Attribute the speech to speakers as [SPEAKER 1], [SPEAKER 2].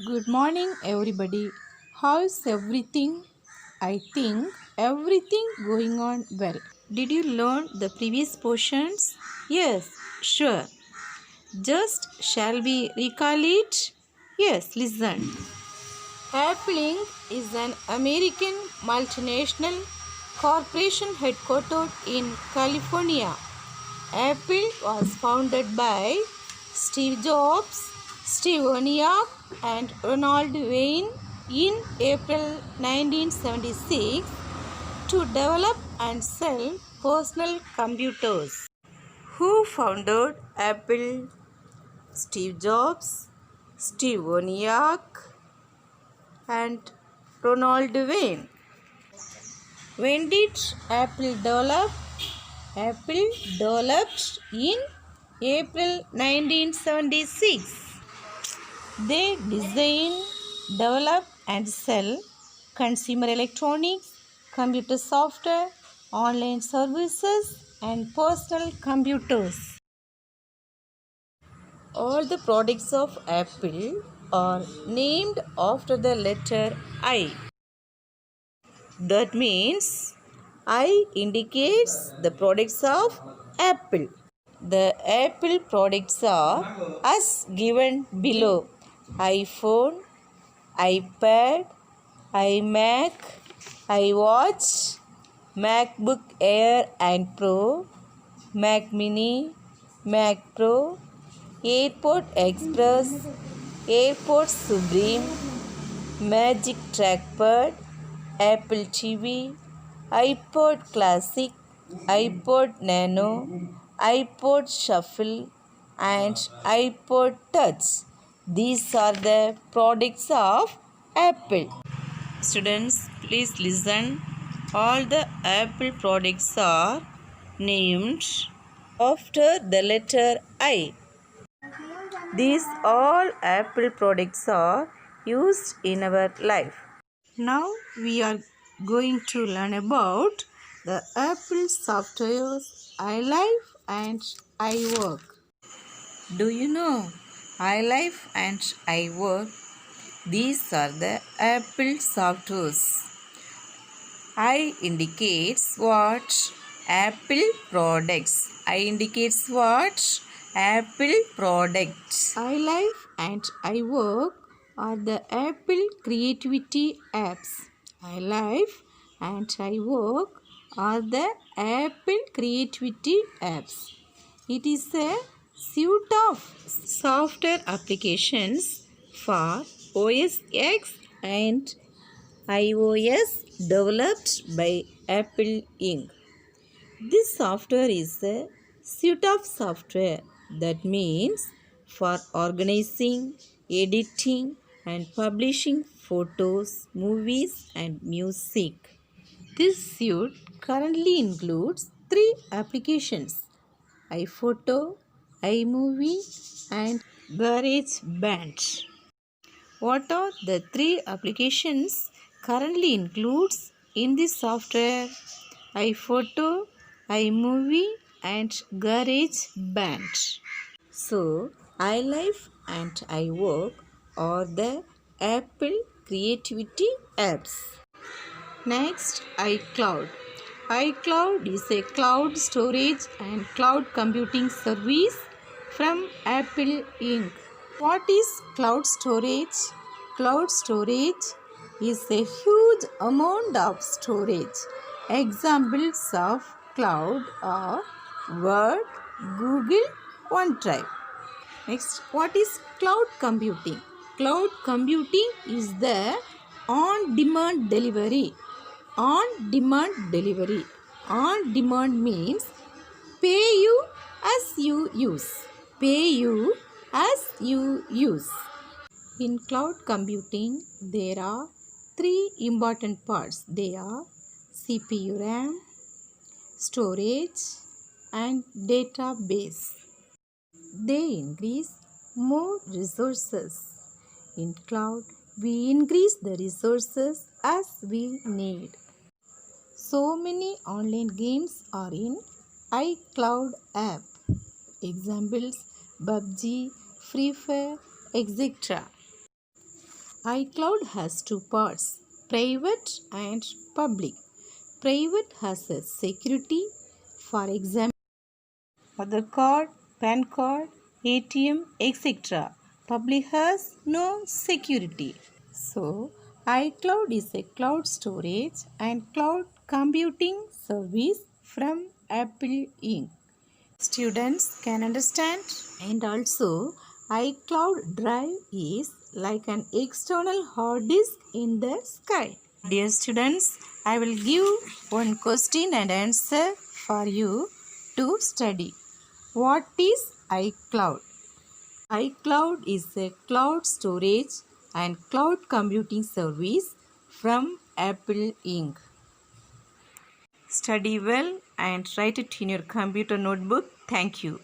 [SPEAKER 1] Good morning, everybody. How's everything? I think everything going on well. Did you learn the previous portions? Yes, sure. Just shall we recall it? Yes, listen. Apple Inc. is an American multinational corporation headquartered in California. Apple was founded by Steve Jobs, Steve Wozniak, and Ronald Wayne in April 1976 to develop and sell personal computers. Who founded Apple? Steve Jobs, Steve Wozniak, and Ronald Wayne. When did Apple develop? Apple developed in April 1976. They design, develop, and sell consumer electronics, computer software, online services, and personal computers. All the products of Apple are named after the letter I. That means I indicates the products of Apple. The Apple products are as given below: iPhone, iPad, iMac, iWatch, MacBook Air and Pro, Mac Mini, Mac Pro, AirPod Express, AirPod Supreme, Magic Trackpad, Apple TV, iPod Classic, iPod Nano, iPod Shuffle, and iPod Touch. These are the products of Apple. Students, please listen. All the Apple products are named after the letter I. These all Apple products are used in our life. Now we are going to learn about the Apple softwares iLife and iWork. Do you know iLife and iWork? These are the Apple softwares. I indicates what? Apple products. I indicates what? Apple products. iLife and iWork are the Apple creativity apps. iLife and iWork are the Apple creativity apps. It is a suite of software applications for OS X and iOS developed by Apple Inc. This software is a suite of software that means for organizing, editing, and publishing photos, movies, and music. This suite currently includes three applications: iPhoto, iMovie, and GarageBand. What are the three applications currently includes in this software? iPhoto, iMovie, and GarageBand. So, iLife and iWork are the Apple creativity apps. Next, iCloud. iCloud is a cloud storage and cloud computing service from Apple Inc. What is cloud storage? Cloud storage is a huge amount of storage. Examples of cloud are Word, Google, OneDrive. Next, what is cloud computing? Cloud computing is the on-demand delivery. On-demand delivery. On-demand means pay you as you use. Pay you as you use. In cloud computing, there are three important parts. They are CPU RAM, storage, and database. They increase more resources. In cloud, we increase the resources as we need. So many online games are in iCloud app. Examples: PUBG, Free Fire, etc. iCloud has two parts, private and public. Private has a security, for example, Aadhaar card, PAN card, ATM, etc. Public has no security. So, iCloud is a cloud storage and cloud computing service from Apple Inc. Students can understand. And also, iCloud Drive is like an external hard disk in the sky. Dear students, I will give one question and answer for you to study. What is iCloud? iCloud is a cloud storage and cloud computing service from Apple Inc. Study well and write it in your computer notebook. Thank you.